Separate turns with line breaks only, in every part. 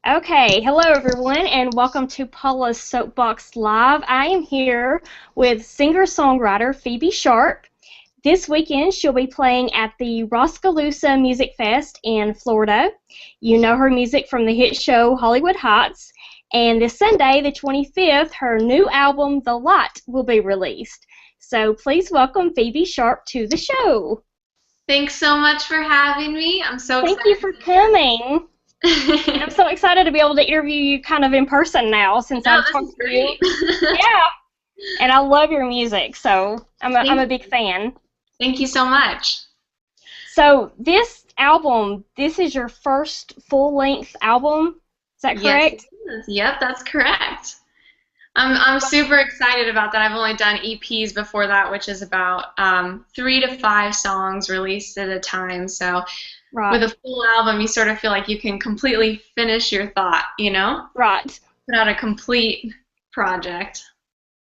Okay, hello everyone, and welcome to Paula's Soapbox Live. I am here with singer-songwriter Phoebe Sharp. This weekend, she'll be playing at the Roskaloosa Music Fest in Florida. You know her music from the hit show Hollywood Heights. And this Sunday, the 25th, her new album, The Light, will be released. So please welcome Phoebe Sharp to the show.
Thanks so much for having me. I'm so excited.
Thank you for coming. I'm so excited to be able to interview you kind of in person now since I've talked to you. Yeah, and I love your music, so I'm a big fan.
Thank you so much.
So this album, this is your first full-length album, is that correct?
Yes, it is. Yep, that's correct. I'm super excited about that. I've only done EPs before that, which is about 3 to 5 songs released at a time. So
Right.
with a full album, you sort of feel like you can completely finish your thought, you know?
Right.
Put out a complete project.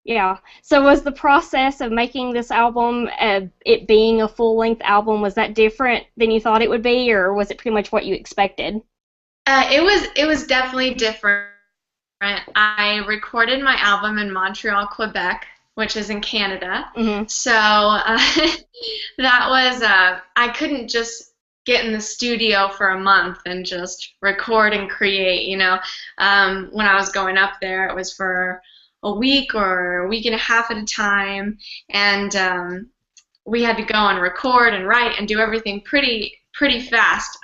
Yeah. So was the process of making this album, it being a full-length album, was that different than you thought it would be, or was it pretty much what you expected?
It was definitely different. I recorded my album in Montreal, Quebec, which is in Canada.
Mm-hmm.
So that was I couldn't just get in the studio for a month and just record and create. You know, when I was going up there, it was for a week or a week and a half at a time, and we had to go and record and write and do everything pretty fast.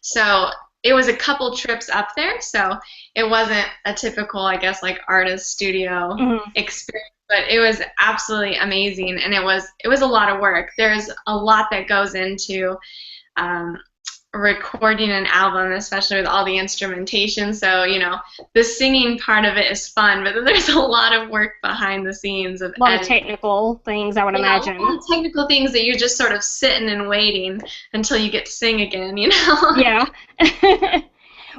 So it was a couple trips up there, so it wasn't a typical, I guess, like artist studio experience, but it was absolutely amazing, and it was a lot of work. There's a lot that goes into recording an album, especially with all the instrumentation. So, you know, the singing part of it is fun, but then there's a lot of work behind the scenes of
a lot of technical things, I would imagine.
A lot of technical things that you're just sort of sitting and waiting until you get to sing again, you know?
Yeah.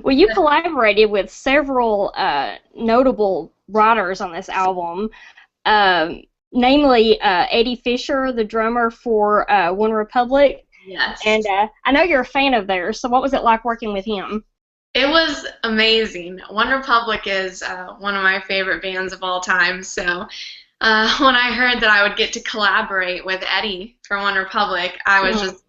Well, you collaborated with several notable writers on this album, namely Eddie Fisher, the drummer for One Republic.
Yes.
And I know you're a fan of theirs, so what was it like working with him?
It was amazing. One Republic is one of my favorite bands of all time, so when I heard that I would get to collaborate with Eddie from One Republic, I was just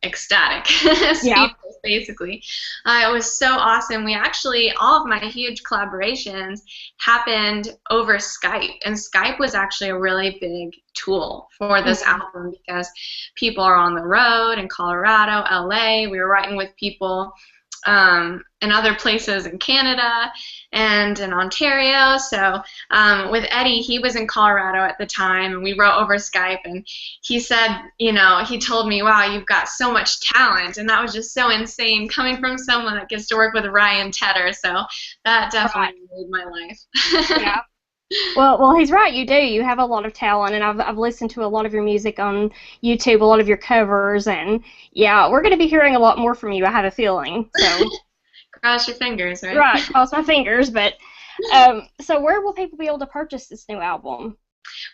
ecstatic. Speechless, basically. It was so awesome. We actually, all of my huge collaborations happened over Skype, and Skype was actually a really big tool for this album because people are on the road in Colorado, LA. We were writing with people in other places in Canada and in Ontario. So with Eddie, he was in Colorado at the time, and we wrote over Skype, and he said, you know, he told me, wow, you've got so much talent, and that was just so insane coming from someone that gets to work with Ryan Tedder. So that definitely made my life.
Yeah. Well, he's right. You do. You have a lot of talent, and I've listened to a lot of your music on YouTube, a lot of your covers, and yeah, we're going to be hearing a lot more from you, I have a feeling. So
cross your fingers, right?
Right, cross my fingers. But so where will people be able to purchase this new album?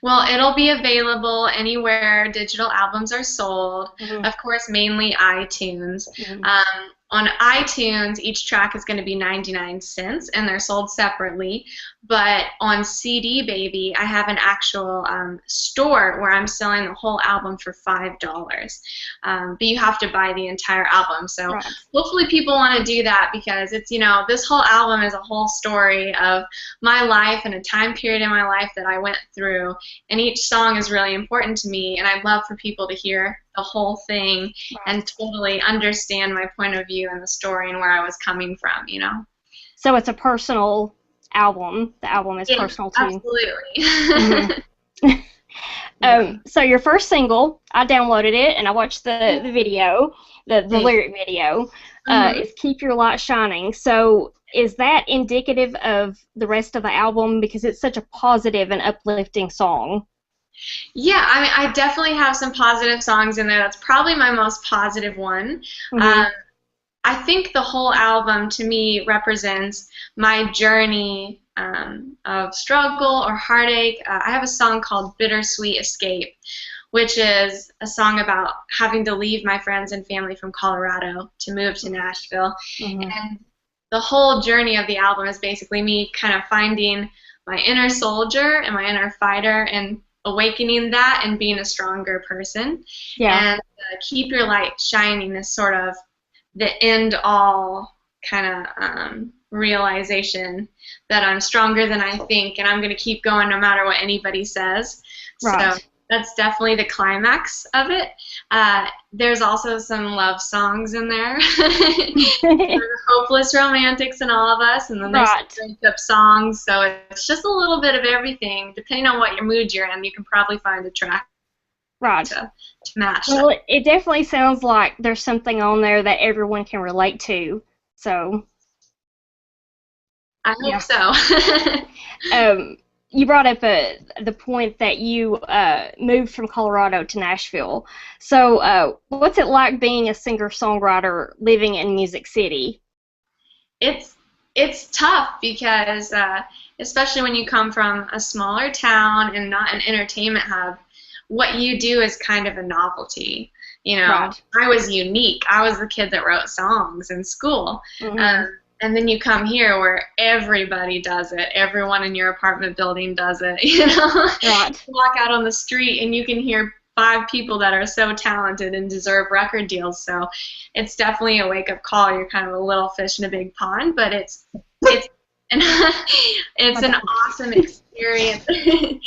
Well, it'll be available anywhere digital albums are sold. Of course, mainly iTunes. On iTunes, each track is going to be 99 cents, and they're sold separately. But on CD Baby, I have an actual store where I'm selling the whole album for $5. But you have to buy the entire album. So hopefully people want to do that because it's, you know, this whole album is a whole story of my life and a time period in my life that I went through. And each song is really important to me, and I'd love for people to hear the whole thing and totally understand my point of view and the story and where I was coming from, you know.
So it's a personal album. The album is personal too.
Absolutely.
So your first single, I downloaded it and I watched the video, the lyric video, is Keep Your Light Shining. So is that indicative of the rest of the album because it's such a positive and uplifting song?
Yeah, I mean, I definitely have some positive songs in there. That's probably my most positive one. I think the whole album, to me, represents my journey of struggle or heartache. I have a song called Bittersweet Escape, which is a song about having to leave my friends and family from Colorado to move to Nashville. And the whole journey of the album is basically me kind of finding my inner soldier and my inner fighter and awakening that and being a stronger person.
Yeah.
And Keep Your Light Shining is sort of the end all kind of realization that I'm stronger than I think, and I'm going to keep going no matter what anybody says.
Right.
So that's definitely the climax of it. There's also some love songs in there. There's hopeless romantics in all of us, and then there's some breakup songs. So it's just a little bit of everything. Depending on what your mood you're in, you can probably find a track to match.
Well, it definitely sounds like there's something on there that everyone can relate to. So
I hope so.
You brought up the point that you moved from Colorado to Nashville. So what's it like being a singer-songwriter living in Music City?
It's tough because especially when you come from a smaller town and not an entertainment hub, what you do is kind of a novelty. You know, I was unique. I was the kid that wrote songs in school. And then you come here where everybody does it. Everyone in your apartment building does it. You know, you walk out on the street and you can hear 5 people that are so talented and deserve record deals. So it's definitely a wake-up call. You're kind of a little fish in a big pond, but it's an awesome experience to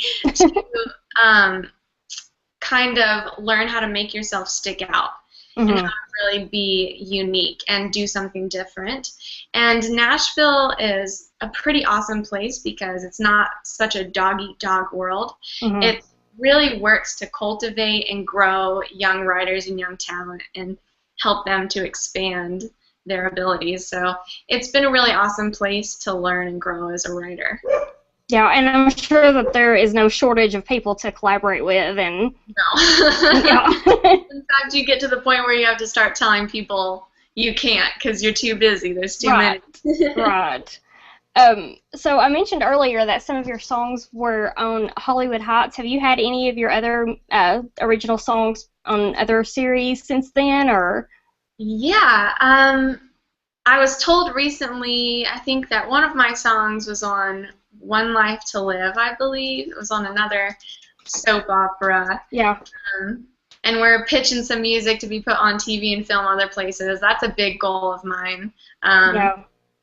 kind of learn how to make yourself stick out. And how to really be unique and do something different. And Nashville is a pretty awesome place because it's not such a dog-eat-dog world. It really works to cultivate and grow young writers and young talent and help them to expand their abilities. So it's been a really awesome place to learn and grow as a writer.
Yeah, and I'm sure that there is no shortage of people to collaborate with. And
no. In fact, you get to the point where you have to start telling people you can't because you're too busy. There's too many.
So I mentioned earlier that some of your songs were on Hollywood Heights. Have you had any of your other original songs on other series since then, or?
Yeah. I was told recently, I think that one of my songs was on One Life to Live, I believe. It was on another soap opera.
Yeah.
And we're pitching some music to be put on TV and film other places. That's a big goal of mine.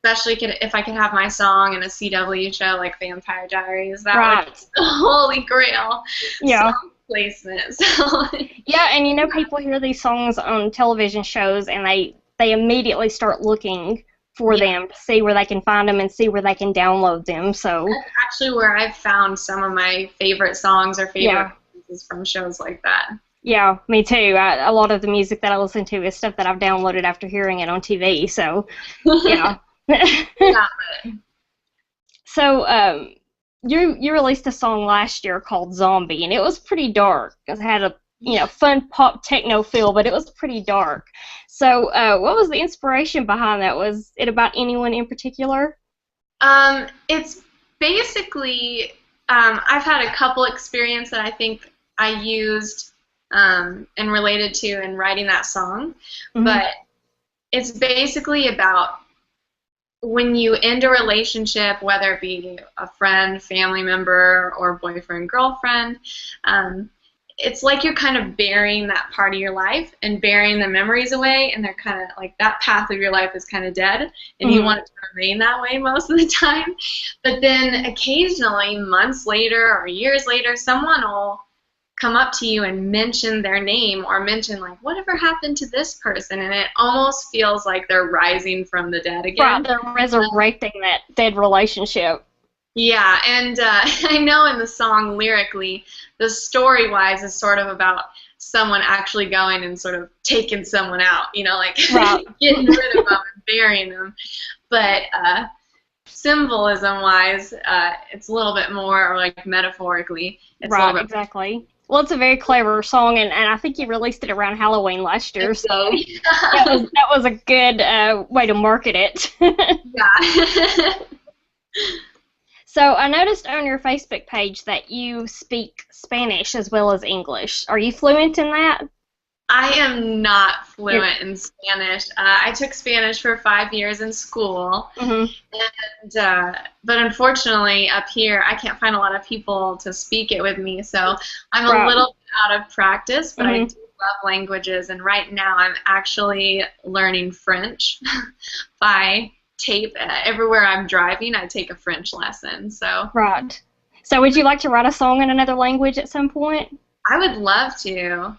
Especially if I could have my song in a CW show like Vampire Diaries. That would be the holy grail. Song placement. So.
Yeah, and you know, people hear these songs on television shows and they immediately start looking for them to see where they can find them and see where they can download them. So
that's actually where I've found some of my favorite songs or favorite pieces from shows like that.
Yeah, me too. A lot of the music that I listen to is stuff that I've downloaded after hearing it on TV. So yeah. So you released a song last year called Zombie, and it was pretty dark. It had a fun pop techno feel, but it was pretty dark. So what was the inspiration behind that? Was it about anyone in particular?
It's basically I've had a couple experiences that I think I used and related to in writing that song, but it's basically about when you end a relationship, whether it be a friend, family member, or boyfriend, girlfriend, it's like you're kind of burying that part of your life and burying the memories away, and they're kind of like that path of your life is kind of dead, and you want it to remain that way most of the time. But then occasionally, months later or years later, someone will come up to you and mention their name or mention, like, whatever happened to this person, and it almost feels like they're rising from the dead again.
Right, they're resurrecting that dead relationship.
Yeah, and I know in the song lyrically, the story-wise is sort of about someone actually going and sort of taking someone out, like getting rid of them and burying them. But symbolism-wise, it's a little bit more, or like metaphorically, it's a little bit
exactly. Well, it's a very clever song, and I think you released it around Halloween last year, so that was a good way to market it.
Yeah.
So I noticed on your Facebook page that you speak Spanish as well as English. Are you fluent in that?
I am not fluent in Spanish. I took Spanish for 5 years in school,
Mm-hmm.
but unfortunately up here I can't find a lot of people to speak it with me, so I'm a
Right.
little bit out of practice, but I
Mm-hmm.
do love languages, and right now I'm actually learning French by tape. Everywhere I'm driving, I take a French lesson, so
Right. So would you like to write a song in another language at some point?
I would love to.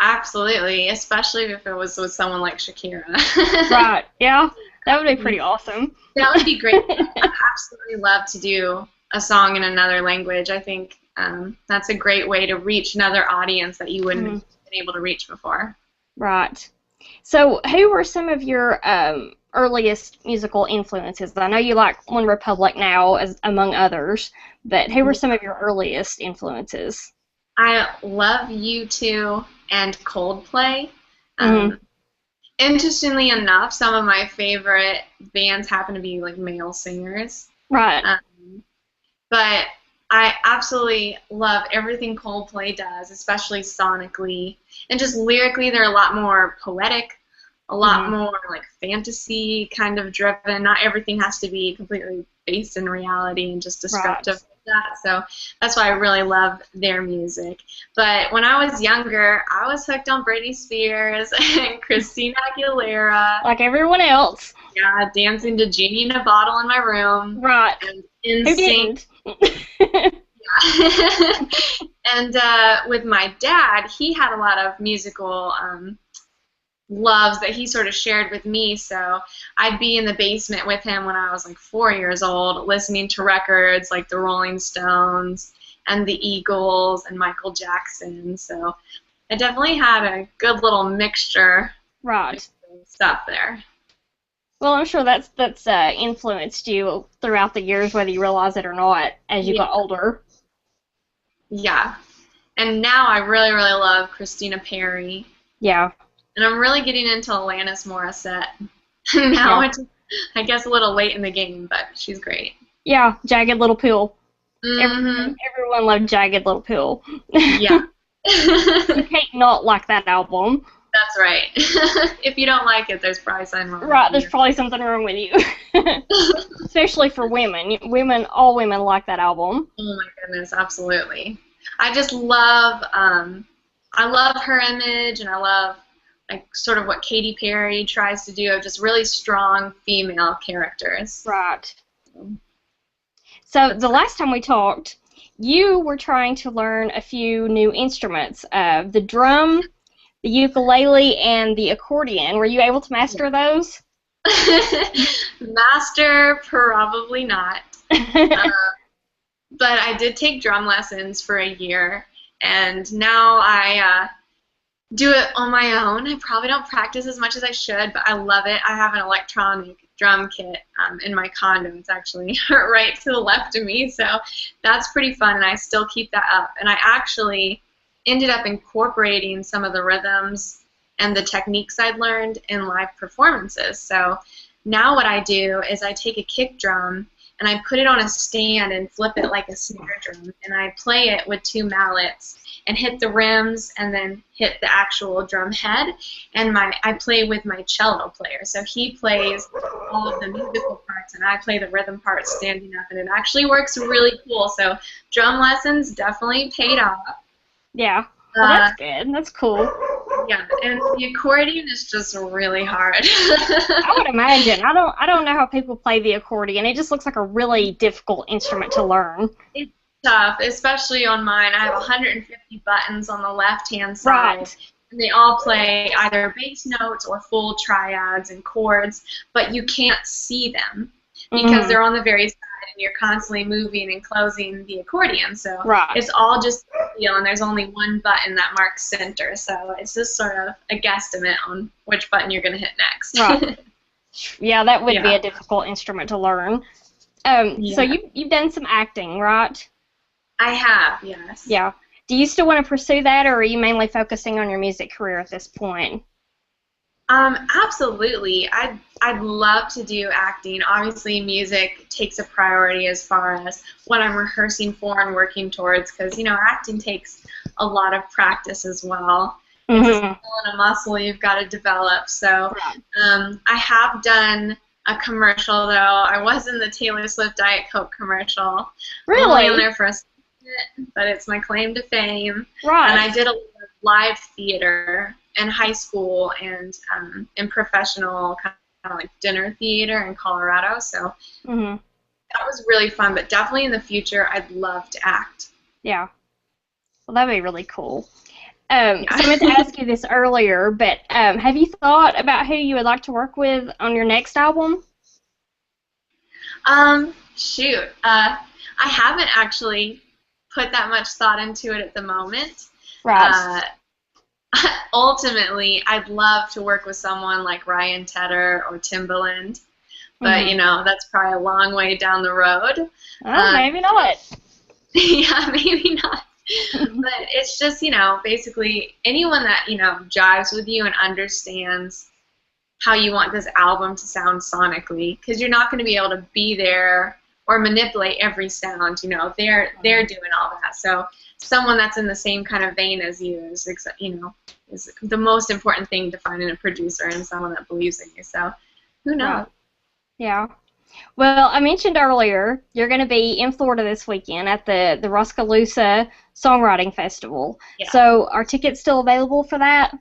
Absolutely, especially if it was with someone like Shakira.
Right. Yeah. That would be pretty awesome.
That would be great. I'd absolutely love to do a song in another language. I think that's a great way to reach another audience that you wouldn't
Mhm.
have been able to reach before.
Right. So, who were some of your earliest musical influences? I know you like One Republic now, as among others, but who were some of your earliest influences?
I love U2 and Coldplay.
Hmm.
Um, Interestingly enough, some of my favorite bands happen to be like male singers.
Right.
Um, But I absolutely love everything Coldplay does, especially sonically. And just lyrically, they're a lot more poetic, a lot
Hmm.
more like fantasy kind of driven. Not everything has to be completely based in reality and just descriptive
Right.
like that. So that's why I really love their music. But when I was younger, I was hooked on Britney Spears and Christina Aguilera.
Like everyone else.
Yeah, dancing to Genie in a Bottle in my room.
Right.
And
Who
NSYNC.
didn't?
And with my dad, he had a lot of musical loves that he sort of shared with me. So I'd be in the basement with him when I was like 4 years old, listening to records like the Rolling Stones and the Eagles and Michael Jackson. So I definitely had a good little mixture of
Right.
stuff there.
Well, I'm sure that's influenced you throughout the years, whether you realize it or not, as you
Yeah.
got older.
Yeah. And now I really, really love Christina Perry.
Yeah.
And I'm really getting into Alanis Morissette now,
Yeah.
which is, I guess, a little late in the game, but she's great.
Yeah. Jagged Little Pill.
Hmm.
Everyone loved Jagged Little Pill.
Yeah.
You can't not like that album.
That's right. If you don't like it, there's probably something wrong
Right,
with
there's probably something wrong with you. Especially for women. All women like that album.
Oh my goodness, absolutely. I just love, I love her image, and I love like sort of what Katy Perry tries to do of just really strong female characters.
Right. So the last time we talked, you were trying to learn a few new instruments, the drum, the ukulele, and the accordion. Were you able to master those?
Master, probably not. But I did take drum lessons for a year, and now I do it on my own. I probably don't practice as much as I should, but I love it. I have an electronic drum kit in my condo. It's actually right to the left of me, so that's pretty fun, and I still keep that up. And I actually ended up incorporating some of the rhythms and the techniques I'd learned in live performances. So now what I do is I take a kick drum and I put it on a stand and flip it like a snare drum, and I play it with two mallets and hit the rims and then hit the actual drum head. And I play with my cello player, so he plays all of the musical parts and I play the rhythm parts standing up, and it actually works really cool. So drum lessons definitely paid off.
Yeah. Well, that's good. That's cool.
Yeah, and the accordion is just really hard.
I would imagine. I don't know how people play the accordion. It just looks like a really difficult instrument to learn.
It's tough, especially on mine. I have 150 buttons on the left-hand side.
Right.
And they all play either bass notes or full triads and chords, but you can't see them because they're on the very side and you're constantly moving and closing the accordion. So
Right.
it's all just a feel, and there's only one button that marks center. So it's just sort of a guesstimate on which button you're going to hit next.
Right. Yeah, that would be
Yeah.
a difficult instrument to learn.
Yeah.
So you've done some acting, right?
I have, yes.
Yeah. Do you still want to pursue that, or are you mainly focusing on your music career at this point?
Absolutely. I'd love to do acting. Obviously, music takes a priority as far as what I'm rehearsing for and working towards, because, acting takes a lot of practice as well. It's a
Mm-hmm.
skill and a muscle you've got to develop. So
Right.
I have done a commercial, though. I was in the Taylor Swift Diet Coke commercial. I'm only on
Really?
there for a second, but it's my claim to fame. And I
Right.
did a lot of live theater in high school and in professional kind of like dinner theater in Colorado. So
Mm-hmm.
that was really fun, but definitely in the future, I'd love to act.
Yeah. Well, that'd be really cool.
Yeah.
So I meant to ask you this earlier, but have you thought about who you would like to work with on your next album?
Shoot. I haven't actually put that much thought into it at the moment.
Right.
Uh, Ultimately, I'd love to work with someone like Ryan Tedder or Timbaland, but
Mm-hmm.
that's probably a long way down the road.
Oh, maybe not.
Yeah, maybe not. But it's just, basically anyone that, jives with you and understands how you want this album to sound sonically, because you're not going to be able to be there or manipulate every sound. They're doing all that. So someone that's in the same kind of vein as you is the most important thing to find in a producer, and someone that believes in you. So who knows?
Right. Yeah. Well, I mentioned earlier you're going to be in Florida this weekend at the Roscaloosa Songwriting Festival.
Yeah.
So are tickets still available for that?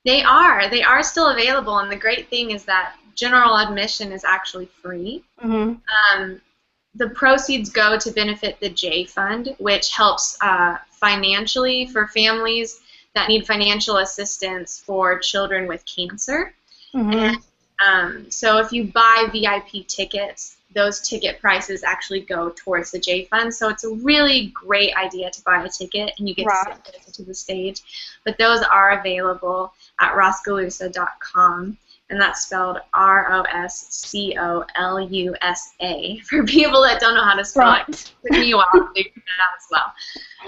They are still available, and the great thing is that general admission is actually free.
Mm-hmm.
The proceeds go to benefit the J Fund, which helps financially for families that need financial assistance for children with cancer.
Mm-hmm.
And so if you buy VIP tickets, those ticket prices actually go towards the J Fund. So it's a really great idea to buy a ticket, and you get
Right.
to sit to the stage. But those are available at roscaloosa.com. And that's spelled Roscolusa for people that don't know how to spell
Right.
it. It took me a while to figure it out as well.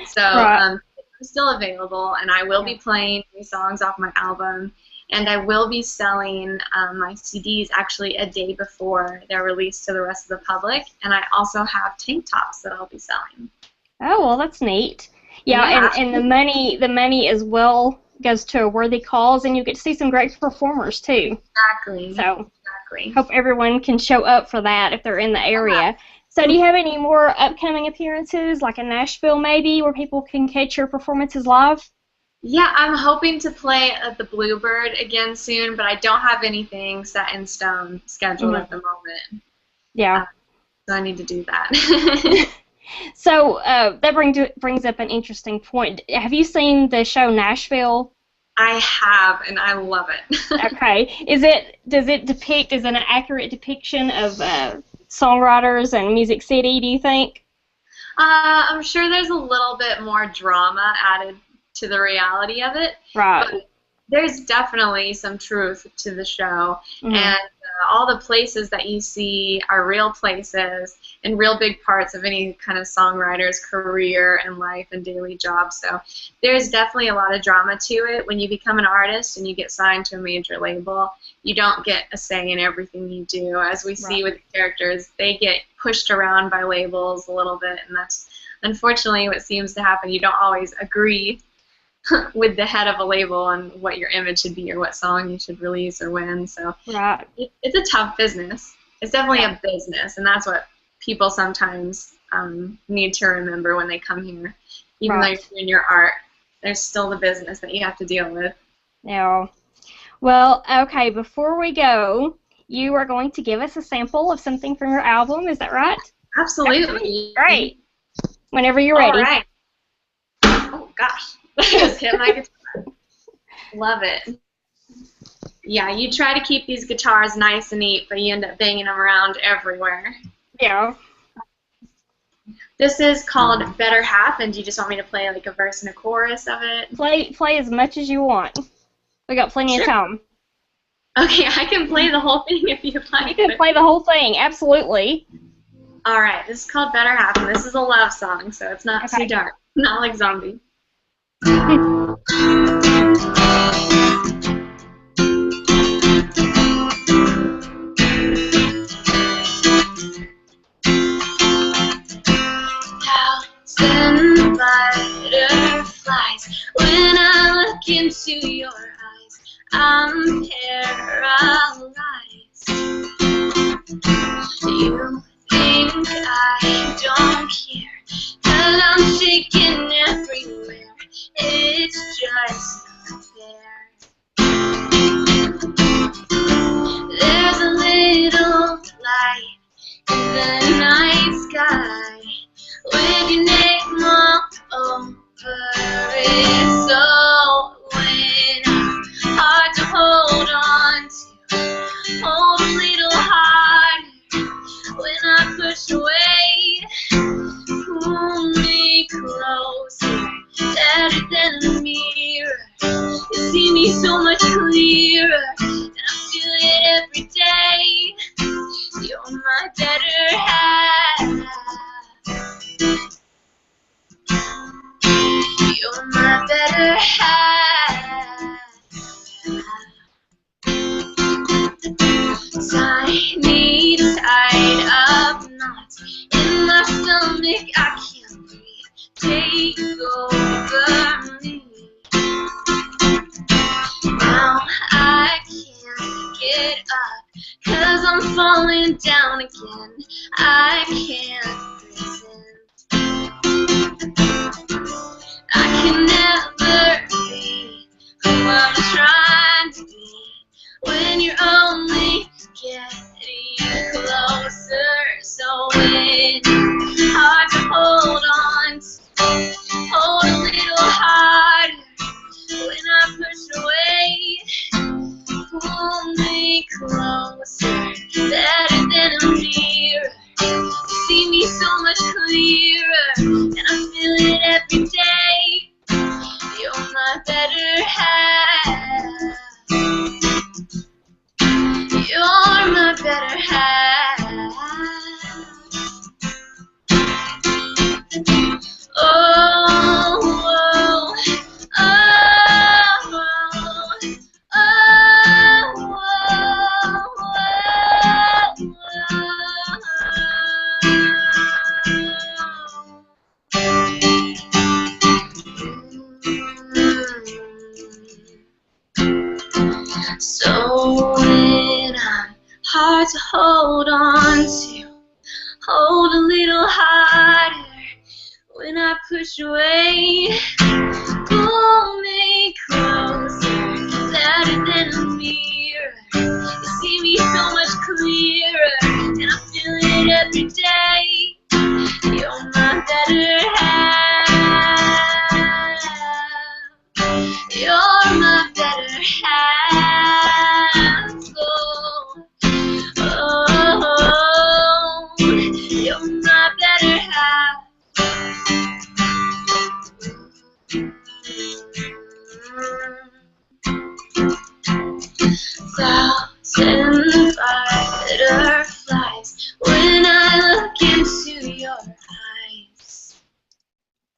So
Right.
it's still available, and I will be playing new songs off my album, and I will be selling my CDs actually a day before they're released to the rest of the public, and I also have tank tops that I'll be selling.
Oh, well, that's neat. Yeah,
Yeah.
and the money as well goes to a worthy cause, and you get to see some great performers too.
Exactly.
So
Exactly.
hope everyone can show up for that if they're in the area. So do you have any more upcoming appearances, like in Nashville maybe, where people can catch your performances live?
Yeah, I'm hoping to play at the Bluebird again soon, but I don't have anything set in stone scheduled at the moment.
Yeah.
So I need to do that.
So that brings up an interesting point. Have you seen the show Nashville?
I have, and I love it.
Okay. Is it an accurate depiction of songwriters and Music City, do you think?
I'm sure there's a little bit more drama added to the reality of it.
Right.
But there's definitely some truth to the show,
Mhm.
and all the places that you see are real places and real big parts of any kind of songwriter's career and life and daily job. So there's definitely a lot of drama to it. When you become an artist and you get signed to a major label, you don't get a say in everything you do. As we see with the characters, they get pushed around by labels a little bit, and that's unfortunately what seems to happen. You don't always agree with the head of a label on what your image should be or what song you should release or when. So
Right.
it's a tough business. It's definitely a business, and that's what people sometimes need to remember when they come here. Even though you're doing your art, there's still the business that you have to deal with.
Yeah. Well, okay, before we go, you are going to give us a sample of something from your album, is that right?
Absolutely.
Great. Whenever you're ready.
All right. Oh, gosh. Just hit my guitar. Love it. Yeah, you try to keep these guitars nice and neat, but you end up banging them around everywhere.
Yeah.
This is called Better Half, and do you just want me to play like a verse and a chorus of it?
Play as much as you want. We got plenty of time.
Okay, I can play the whole thing if you'd like.
You can play the whole thing, absolutely.
All right, this is called Better Half, and this is a love song, so it's not too dark. Not like Zombie. Thousand butterflies when I look into into your eyes, I'm paralyzed. You think I don't care, 'cause I'm shaking everywhere. It's just not fair. There's a little light in the night sky with your name all over it. So when I'm hard to hold on to, hold a little harder. When I push away, pull me closer, better than a mirror. You see me so much clearer, and I feel it every day. You're my better half. You're my better half. Tiny tied up knots in my stomach, I can't breathe. Take over me. Now I can't get up, 'cause I'm falling down again. I can't pretend I can never be who I'm trying to be when you're only getting closer. So when hard to hold on to, hold a little harder. When I push away, pull me closer, better than a mirror. You see me so much clearer, and I feel it every day. You're my better half. You're my better half. Oh, oh, oh, so when I'm hard to hold on to, hold a little harder. When I push away, pull me closer, better than a mirror. You see me so much clearer, and I feel it every day. You're my better half. You're my better half. Oh, oh, you're my better half. Thousand butterflies when I look into your eyes.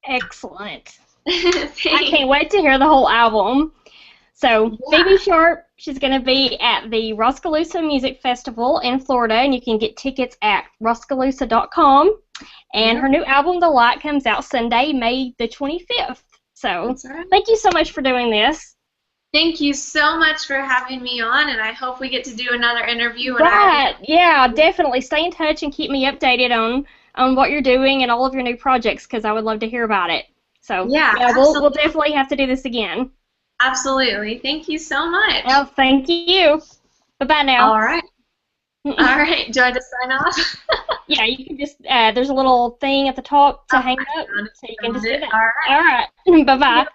Excellent. I
Thanks.
can't wait to hear the whole album. So,
Yeah.
Phoebe Sharp, she's going to be at the Roskaloosa Music Festival in Florida, and you can get tickets at roskaloosa.com. And her new album, The Light, comes out Sunday, May the 25th. So,
That's right.
thank you so much for doing this.
Thank you so much for having me on, and I hope we get to do another interview.
Right, yeah, definitely. Stay in touch and keep me updated on what you're doing and all of your new projects, because I would love to hear about it. So,
Yeah,
we'll definitely have to do this again.
Absolutely. Thank you so much.
Well, thank you. Bye-bye now.
All right. All right. Do I just sign off?
Yeah, you can just, there's a little thing at the top to hang up, so you can just do that.
All right.
All right. Bye-bye.